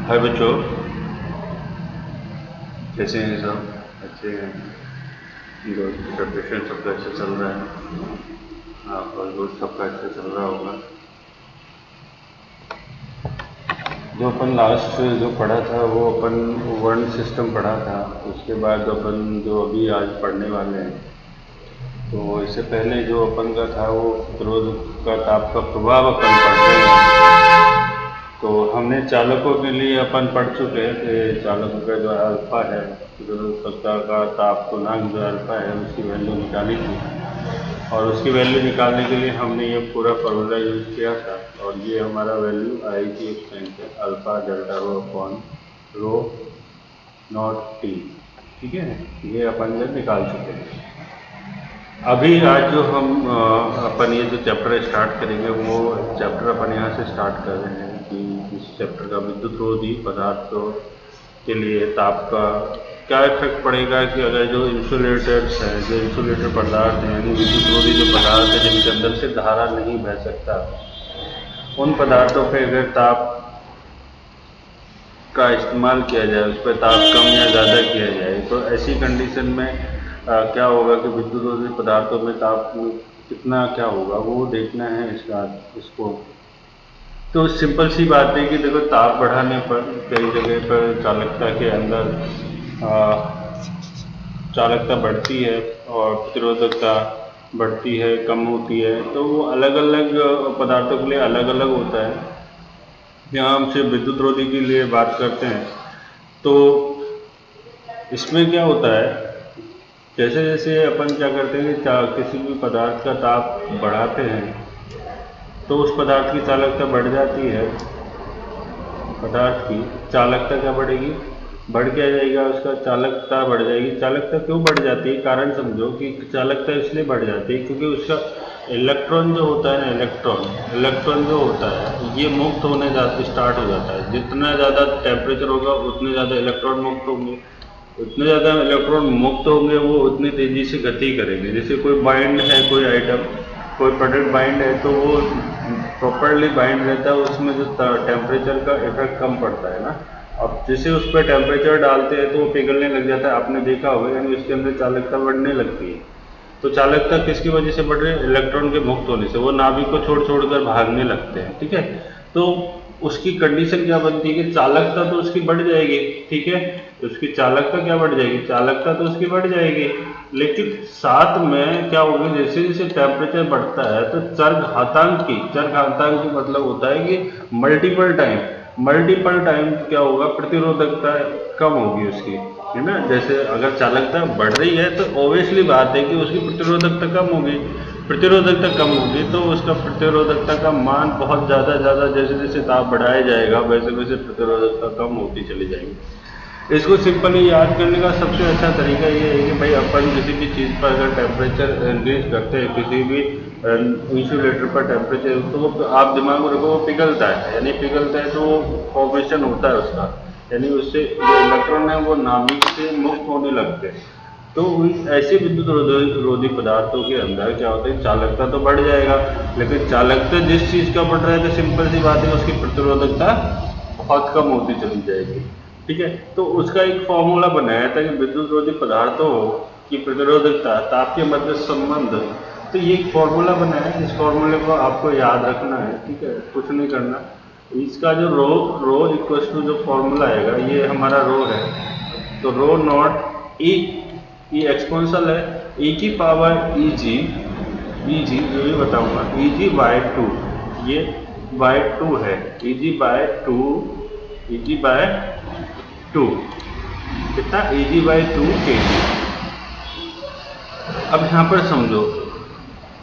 हाय बच्चों, कैसे हैं सब? अच्छे हैं। प्रिपरेशन सबका अच्छा चल रहा है। आपका ग्रुप सबका अच्छा चल रहा होगा। जो अपन लास्ट जो पढ़ा था वो अपन वर्ण सिस्टम पढ़ा था। उसके बाद अपन जो अभी आज पढ़ने वाले हैं, तो इससे पहले जो अपन का था वो प्रतिरोध का ताप का प्रभाव अपन पढ़ रहे हैं। तो हमने चालकों के लिए अपन पढ़ चुके हैं कि चालकों का जो अल्फा है, प्रतिरोधकता का ताप गुणांक जो अल्फा है उसकी वैल्यू निकाली थी। और उसकी वैल्यू निकालने के लिए हमने ये पूरा फॉर्मूला यूज़ किया था। और ये हमारा वैल्यू आई थी एक्सटेंट है alpha delta rho upon rho not T. ठीक है, ये अपन जब निकाल चुके हैं। अभी आज जो हम अपन ये जो चैप्टर स्टार्ट करेंगे वो चैप्टर अपन यहाँ से स्टार्ट कर रहे हैं कि इस चैप्टर का विद्युत रोधी पदार्थों के लिए ताप का क्या इफेक्ट पड़ेगा कि अगर जो इंसुलेटर्स हैं, जो इंसुलेटर पदार्थ हैं, यानी विद्युत रोधी जो पदार्थ है जिनके अंदर से धारा नहीं बह सकता, उन पदार्थों पे अगर ताप का इस्तेमाल किया जाए, उस पर ताप कम या ज़्यादा किया जाए, तो ऐसी कंडीशन में क्या होगा कि विद्युत रोधी पदार्थों में ताप कितना क्या होगा वो देखना है इसको। तो सिंपल सी बात है कि देखो, ताप बढ़ाने पर कई जगह पर चालकता के अंदर चालकता बढ़ती है और प्रतिरोधकता बढ़ती है, कम होती है। तो वो अलग अलग पदार्थों के लिए अलग अलग होता है। यहाँ हम सिर्फ विद्युत रोधी के लिए बात करते हैं, तो इसमें क्या होता है, जैसे जैसे अपन क्या करते हैं कि किसी भी पदार्थ का ताप बढ़ाते हैं तो उस पदार्थ की चालकता बढ़ जाती है। पदार्थ की चालकता क्या बढ़ेगी, बढ़ क्या जाएगा, उसका चालकता बढ़ जाएगी। चालकता क्यों बढ़ जाती है, कारण समझो कि चालकता इसलिए बढ़ जाती है क्योंकि उसका इलेक्ट्रॉन जो होता है ना, इलेक्ट्रॉन जो होता है ये मुक्त होने स्टार्ट हो जाता है। जितना ज़्यादा टेम्परेचर होगा उतने ज़्यादा इलेक्ट्रॉन मुक्त होंगे, उतने ज़्यादा इलेक्ट्रॉन मुक्त होंगे, वो उतनी तेज़ी से गति करेंगे। जैसे कोई बाइंड है, कोई आइटम, कोई प्रोडक्ट बाइंड है तो वो प्रॉपरली बाइंड रहता है, उसमें जो टेम्परेचर का इफेक्ट कम पड़ता है ना। अब जैसे उस पर टेम्परेचर डालते हैं तो वो पिघलने लग जाता है, आपने देखा होगा, यानी उसके अंदर चालकता बढ़ने लगती है। तो चालकता किसकी वजह से बढ़ रही है, इलेक्ट्रॉन के मुक्त होने से। वो नाभिक को छोड़ छोड़ कर भागने लगते हैं। ठीक है, तो उसकी कंडीशन क्या बनती है कि चालकता तो उसकी बढ़ जाएगी। ठीक है, तो उसकी चालकता क्या बढ़ जाएगी, चालकता तो उसकी बढ़ जाएगी, लेकिन साथ में क्या होगा, जैसे जैसे टेम्परेचर बढ़ता है तो चरघातांक की मतलब होता है कि मल्टीपल टाइम क्या होगा, प्रतिरोधकता कम होगी उसकी, है ना। जैसे अगर चालकता बढ़ रही है तो ऑब्वियसली बात है कि उसकी प्रतिरोधकता कम होगी। प्रतिरोधकता कम होगी तो उसका प्रतिरोधकता का मान बहुत ज़्यादा जैसे जैसे ताप बढ़ाया जाएगा वैसे वैसे प्रतिरोधकता कम होती चली जाएगी। इसको सिंपली याद करने का सबसे अच्छा तरीका ये है कि भाई अपन किसी भी चीज़ पर अगर टेम्परेचर इंक्रीज करते हैं, किसी भी इंसुलेटर पर टेम्परेचर, तो वो आप दिमाग में रखो वो पिघलता है, यानी पिघलता है तो वो फॉर्मेशन होता है उसका, यानी उससे जो इलेक्ट्रॉन है वो नाभिक से मुक्त होने लगते हैं। तो ऐसे विद्युत रोधी पदार्थों के अंदर क्या होता है, चालकता तो बढ़ जाएगा, लेकिन चालकता जिस चीज़ का बढ़ रहा है तो सिंपल सी बात है उसकी प्रतिरोधकता बहुत कम होती चली जाएगी। ठीक है, तो उसका एक फॉर्मूला बनाया था कि विद्युत रोधी पदार्थों की प्रतिरोधकता, ताप के मध्य संबंध। तो ये एक फॉर्मूला बनाया है, इस फॉर्मूले को आपको याद रखना है। ठीक है, कुछ नहीं करना। इसका जो रो इक्वल्स टू जो फॉर्मूला आएगा, ये हमारा रो है, तो रो नॉट ई, ये एक्सपोनेंशियल है, ई की पावर ई जी जो भी बताऊंगा, ई जी बाय टू, ये बाय टू है, E G by two, E G by two, कितना, ई जी बाय टू के जी। अब यहाँ पर समझो,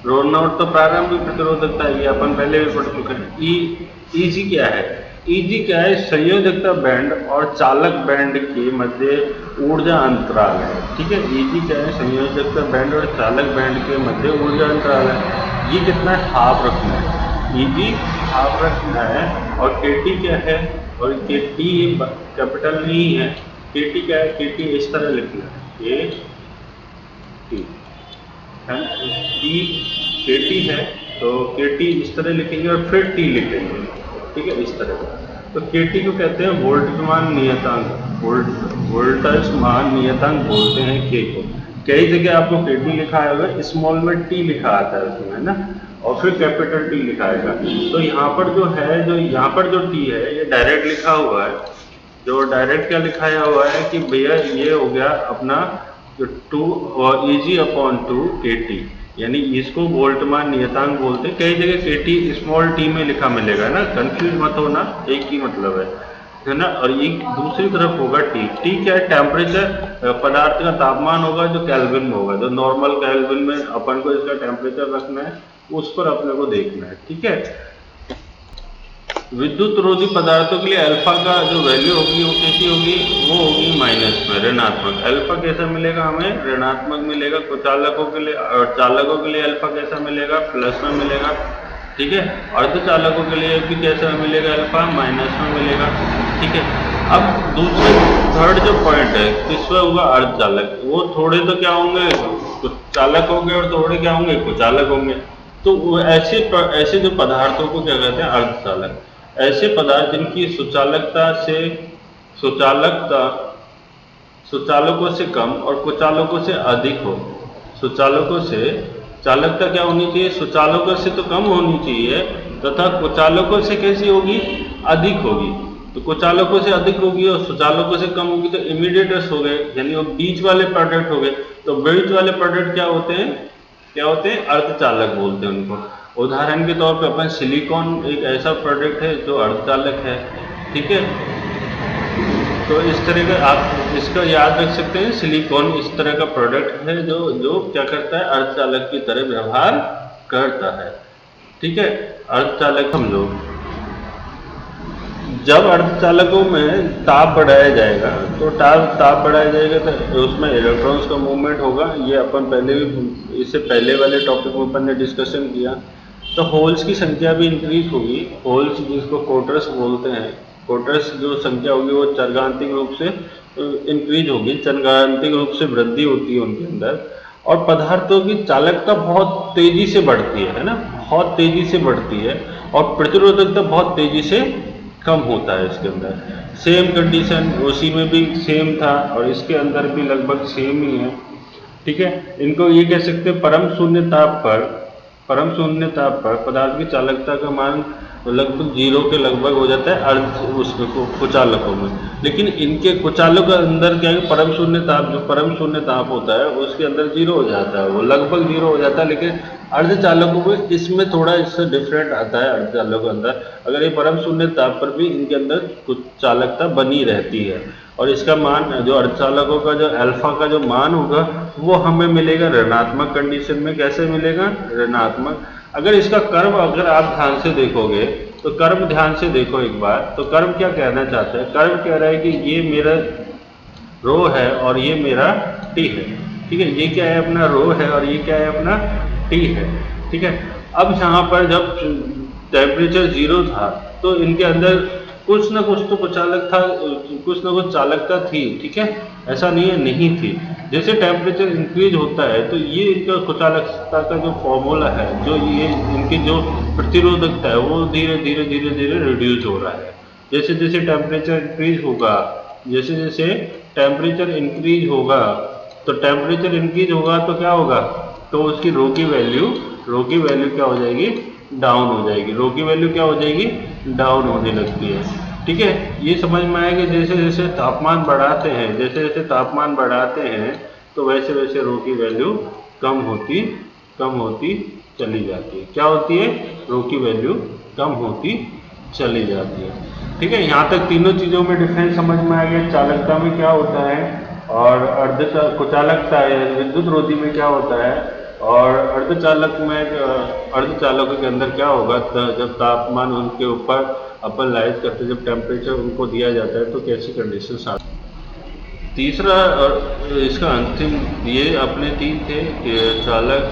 रो नॉट तो प्रारंभिक प्रतिरोधकता है, ये अपन पहले भी पढ़ चुके हैं। ई जी क्या है, ई जी क्या है, संयोजकता बैंड और चालक बैंड के मध्य ऊर्जा अंतराल है। ठीक है, ई जी क्या है, संयोजकता बैंड और चालक बैंड के मध्य ऊर्जा अंतराल है। ये कितना है, हाफ रखना है, ई जी हाफ रखना है। और के टी क्या है, और के टी कैपिटल नहीं है, के टी क्या है, के टी इस तरह लिखना है, के टी टी, के टी है तो के टी इस तरह लिखेंगे और फिर टी लिखेंगे। ठीक है, इस तरह। तो केटी को कहते हैं वोल्टमान नियतांक, वोल्टजमान नियतांक बोलते हैं के को। कई जगह आपको केटी लिखा आएगा, स्मॉल में टी लिखा आता है उसमें, है ना, और फिर कैपिटल टी लिखा आएगा। तो यहाँ पर जो है, जो यहाँ पर जो टी है ये डायरेक्ट लिखा हुआ है। जो डायरेक्ट क्या लिखाया हुआ है कि भैया ये हो गया अपना जो 2 और Eg अपॉन 2 KT, यानी इसको वोल्टमान नियतांक बोलते हैं। कई जगह KT स्मॉल टी में लिखा मिलेगा ना, कंफ्यूज मत होना, एक ही मतलब है ना। और एक दूसरी तरफ होगा टी। टी क्या है? टेम्परेचर, पदार्थ का तापमान होगा जो केल्विन में होगा, जो नॉर्मल केल्विन में अपन को इसका टेम्परेचर रखना है, उस पर अपने को देखना है, ठीक है। विद्युत रोधी पदार्थों के लिए अल्फा का जो वैल्यू होगी वो कैसी होगी? वो होगी माइनस में, ऋणात्मक। अल्फा कैसा मिलेगा हमें? ऋणात्मक मिलेगा। कुचालकों के लिए और चालकों के लिए अल्फा कैसा मिलेगा? प्लस में मिलेगा, ठीक है। अर्धचालकों के लिए भी कैसा मिलेगा? अल्फा माइनस में मिलेगा, ठीक है। अब दूसरे थर्ड जो पॉइंट है किसमें होगा? अर्धचालक। वो थोड़े तो क्या होंगे? चालक होंगे और थोड़े क्या होंगे? कुचालक होंगे। तो ऐसे जो पदार्थों को क्या कहते हैं? अर्धचालक। ऐसे पदार्थ जिनकी सुचालकों से कम और कुचालकों से अधिक हो। सुचालकों से चालकता क्या होनी चाहिए? सुचालकों से तो कम होनी चाहिए, तथा कुचालकों से कैसी होगी? अधिक होगी। तो कुचालकों से अधिक होगी और सुचालकों से कम होगी, तो इमीडिएटर्स हो गए, यानी वो बीच वाले प्रोडक्ट हो गए। तो बीच वाले प्रोडक्ट क्या होते हैं? अर्धचालक बोलते हैं उनको। उदाहरण के तौर पे अपन सिलिकॉन एक ऐसा प्रोडक्ट है जो अर्धचालक है, ठीक है। तो इस तरह का आप इसका याद रख सकते हैं, सिलिकॉन इस तरह का प्रोडक्ट है जो जो क्या करता है? अर्धचालक की तरह व्यवहार करता है, ठीक है। अर्धचालक हम लोग जब अर्धचालकों में ताप बढ़ाया जाएगा, तो ताप बढ़ाया जाएगा तो उसमें इलेक्ट्रॉन्स का मूवमेंट होगा। ये अपन पहले भी, इससे पहले वाले टॉपिक में अपन ने डिस्कशन किया। तो होल्स की संख्या भी इंक्रीज होगी। होल्स जिसको कोटर्स बोलते हैं, कोटर्स जो संख्या होगी वो चरघांतिक रूप से इंक्रीज होगी, चरघांतिक रूप से वृद्धि होती है उनके अंदर। और पदार्थों की चालकता बहुत तेजी से बढ़ती है ना, बहुत तेजी से बढ़ती है। और प्रतिरोधकता बहुत तेजी से कम होता है इसके अंदर। सेम कंडीशन उसी में भी सेम था और इसके अंदर भी लगभग सेम ही है, ठीक है। इनको ये कह सकते हैं परम शून्य ताप पर पदार्थ की चालकता का मान लगभग 0 के लगभग हो जाता है कुचालकों में। लेकिन इनके कुचालकों के अंदर क्या है? परम शून्य ताप होता है उसके अंदर 0 हो जाता है, वो लगभग 0 हो जाता है। लेकिन अर्धचालकों में इसमें थोड़ा इससे डिफरेंट आता है। अर्धचालकों के अंदर अगर ये परम शून्य ताप पर भी इनके अंदर कुछ चालकता बनी रहती है, और इसका मान जो अर्धचालकों का जो अल्फा का जो मान होगा वो हमें मिलेगा ऋणात्मक कंडीशन में। कैसे मिलेगा? ऋणात्मक। अगर इसका कर्व अगर आप ध्यान से देखोगे, तो कर्व ध्यान से देखो एक बार, तो कर्व क्या कहना चाहता है? कर्व कह रहा है कि ये मेरा रो है और ये मेरा टी है, ठीक है। ये क्या है? अपना रो है और ये क्या है? अपना टी है, ठीक है। अब यहाँ पर जब टेम्परेचर 0 था तो इनके अंदर कुछ ना कुछ तो कुचालक था, कुछ ना कुछ चालकता थी, ठीक है। ऐसा नहीं है नहीं थी। जैसे टेम्परेचर इंक्रीज होता है तो ये इनका कुचालकता का जो फॉर्मूला है, जो ये इनकी जो प्रतिरोधकता है, वो धीरे धीरे रिड्यूस हो रहा है। जैसे जैसे टेम्परेचर इंक्रीज होगा, तो टेम्परेचर इंक्रीज होगा तो क्या होगा? तो उसकी रो की वैल्यू क्या हो जाएगी? डाउन हो जाएगी। रो की वैल्यू क्या हो जाएगी? डाउन होने लगती है, ठीक है। ये समझ में आएगा जैसे जैसे तापमान बढ़ाते हैं तो वैसे वैसे रो की वैल्यू कम होती चली जाती है। क्या होती है? रो की वैल्यू कम होती चली जाती है, ठीक है। यहाँ तक तीनों चीज़ों में डिफरेंस समझ में आ गया। चालकता में क्या होता है और कुचालकता विद्युत रोधी में क्या होता है, और अर्धचालकों के अंदर क्या होगा जब तापमान उनके ऊपर अपन लाइज करते, जब टेम्परेचर उनको दिया जाता है तो कैसी कंडीशन आती है। तीसरा और इसका अंतिम, ये अपने 3 थे कि चालक,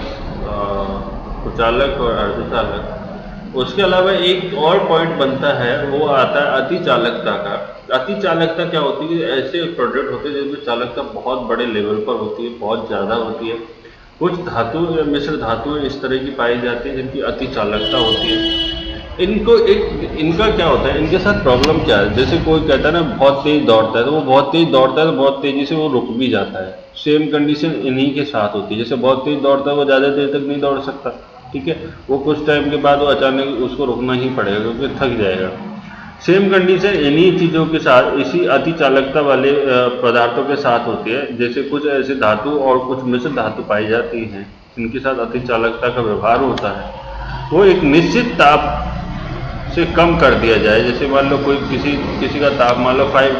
कुचालक और अर्धचालक। उसके अलावा एक और पॉइंट बनता है, वो आता है अति चालकता का। अति चालकता क्या होती है? ऐसे प्रोडक्ट होते हैं जिनमें चालकता बहुत बड़े लेवल पर होती है, बहुत ज़्यादा होती है। कुछ धातु या मिश्र धातुएं इस तरह की पाई जाती है जिनकी अति चालकता होती है, इनका क्या होता है, इनके साथ प्रॉब्लम क्या है, जैसे कोई कहता है ना बहुत तेज दौड़ता है, तो वो बहुत तेज दौड़ता है तो बहुत तेजी से वो रुक भी जाता है। सेम कंडीशन इन्हीं के साथ होती है, जैसे बहुत तेज दौड़ता है वो ज़्यादा देर तक नहीं दौड़ सकता, ठीक है, वो कुछ टाइम के बाद वो अचानक उसको रुकना ही पड़ेगा क्योंकि थक जाएगा। सेम कंडीशन इन्हीं चीज़ों के साथ, इसी अति चालकता वाले पदार्थों के साथ होती है। जैसे कुछ ऐसे धातु और कुछ मिश्र धातु पाई जाती हैं जिनके साथ अति चालकता का व्यवहार होता है, वो एक निश्चित ताप से कम कर दिया जाए। जैसे मान लो कोई किसी किसी का ताप मान लो 5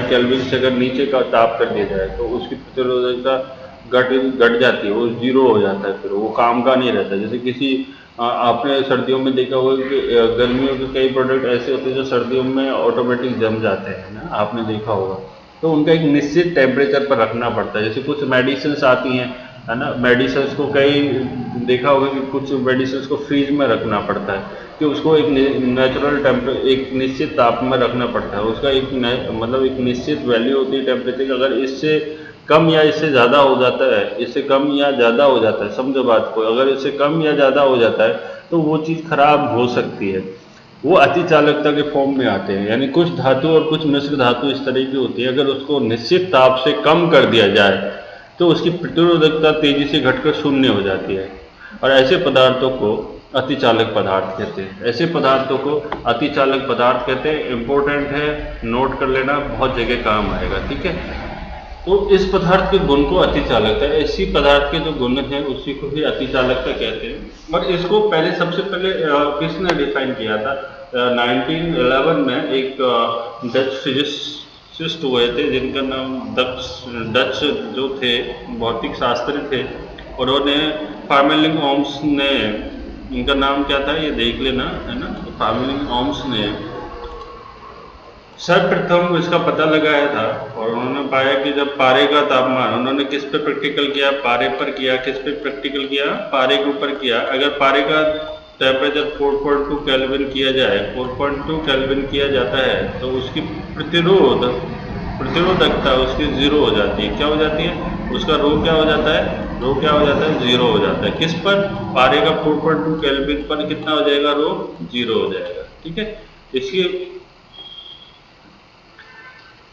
केल्विन से अगर नीचे का ताप कर दिया जाए तो उसकी प्रतिरोधकता घट घट जाती है, वो जीरो हो जाता है, फिर वो काम का नहीं रहता। जैसे किसी आपने सर्दियों में देखा होगा कि गर्मियों के कई प्रोडक्ट ऐसे होते हैं जो सर्दियों में ऑटोमेटिक जम जाते हैं ना, आपने देखा होगा। तो उनका एक निश्चित टेम्परेचर पर रखना पड़ता है। जैसे कुछ मेडिसिन आती हैं, है ना, मेडिसिन को कई देखा होगा कि कुछ मेडिसिन को फ्रीज में रखना पड़ता है कि उसको एक नेचुरल एक निश्चित ताप में रखना पड़ता है। उसका एक मतलब एक निश्चित वैल्यू होती है टेम्परेचर की। अगर इससे कम या इससे ज़्यादा हो जाता है, इससे कम या ज़्यादा हो जाता है, समझो बात को, अगर इससे कम या ज़्यादा हो जाता है तो वो चीज़ खराब हो सकती है। वो अति चालकता के फॉर्म में आते हैं, यानी कुछ धातु और कुछ मिश्र धातु इस तरह की होती है, अगर उसको निश्चित ताप से कम कर दिया जाए तो उसकी प्रतिरोधकता तेजी से घटकर शून्य हो जाती है, और ऐसे पदार्थों को अतिचालक पदार्थ कहते हैं। ऐसे पदार्थों को अतिचालक पदार्थ कहते हैं। इम्पोर्टेंट है, नोट कर लेना, बहुत जगह काम आएगा, ठीक है। तो इस पदार्थ के गुण को अतिचालकता, ऐसी पदार्थ के जो गुण हैं उसी को ही अतिचालकता कहते हैं। और इसको पहले सबसे पहले किसने डिफाइन किया था? 1911 में एक डच फिजिसिस्ट हुए थे जिनका नाम डच जो थे भौतिक शास्त्री थे, उन्होंने फार्मेलिंग ओम्स ने, इनका नाम क्या था ये देख लेना, है ना। फार्मेलिंग ओम्स ने सर्वप्रथम इसका पता लगाया था, और उन्होंने पाया कि जब पारे का तापमान, उन्होंने किस पे प्रैक्टिकल किया? पारे पर किया। किस पे प्रैक्टिकल किया? पारे के ऊपर किया। अगर पारे का टेम्परेचर 4.2 केल्विन किया जाए, 4.2 केल्विन किया जाता है तो उसकी प्रतिरोधकता उसकी जीरो हो जाती है। क्या हो जाती है? उसका रो क्या हो जाता है? रो क्या हो जाता है? जीरो हो जाता है। किस पर? पारे का 4.2 केल्विन पर कितना हो जाएगा? रो जीरो हो जाएगा, ठीक है। इसकी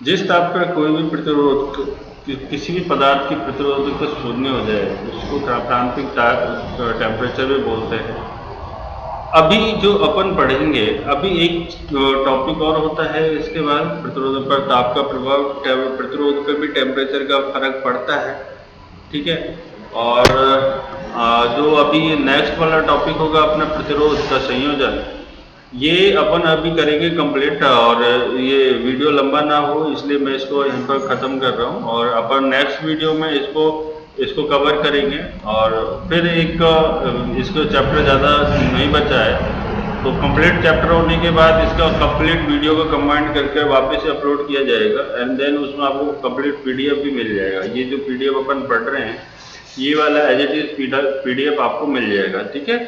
जिस ताप पर कोई भी किसी भी पदार्थ की प्रतिरोधकता शून्य हो जाए उसको क्रांतिक टेम्परेचर भी बोलते हैं। अभी जो अपन पढ़ेंगे, अभी एक टॉपिक और होता है इसके बाद, प्रतिरोध पर ताप का प्रभाव, प्रतिरोध पर भी टेम्परेचर का फर्क पड़ता है, ठीक है। और जो अभी नेक्स्ट वाला टॉपिक होगा अपना प्रतिरोध का संयोजन, ये अपन अभी करेंगे कंप्लीट, और ये वीडियो लंबा ना हो इसलिए मैं इसको यहाँ पर ख़त्म कर रहा हूँ, और अपन नेक्स्ट वीडियो में इसको कवर करेंगे। और फिर एक इसको चैप्टर ज़्यादा नहीं बचा है, तो कंप्लीट चैप्टर होने के बाद इसका कंप्लीट वीडियो को कंबाइन करके वापस से अपलोड किया जाएगा, एंड देन उसमें आपको कंप्लीट पीडीएफ भी मिल जाएगा। ये जो पीडीएफ अपन पढ़ रहे हैं ये वाला एज इट इज पीडीएफ आपको मिल जाएगा, ठीक है।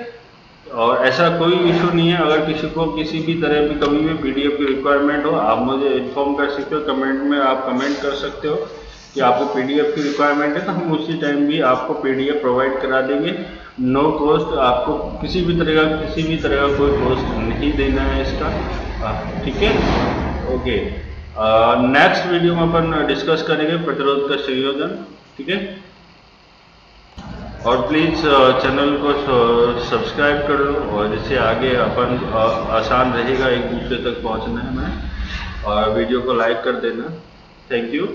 और ऐसा कोई इशू नहीं है, अगर किसी को किसी भी तरह की कभी भी पीडीएफ की रिक्वायरमेंट हो आप मुझे इन्फॉर्म कर सकते हो, कमेंट में आप कमेंट कर सकते हो कि आपको पीडीएफ की रिक्वायरमेंट है, तो हम उसी टाइम भी आपको पीडीएफ प्रोवाइड करा देंगे। नो कॉस्ट, आपको किसी भी तरह का कोई कॉस्ट नहीं देना है इसका, ठीक है। ओके, नेक्स्ट वीडियो में अपन डिस्कस करेंगे प्रतिरोध का संयोजन, ठीक है। और प्लीज़ चैनल को सब्सक्राइब कर लो, और जिससे आगे अपन आसान रहेगा एक दूसरे तक पहुंचने में, और वीडियो को लाइक कर देना। Thank you.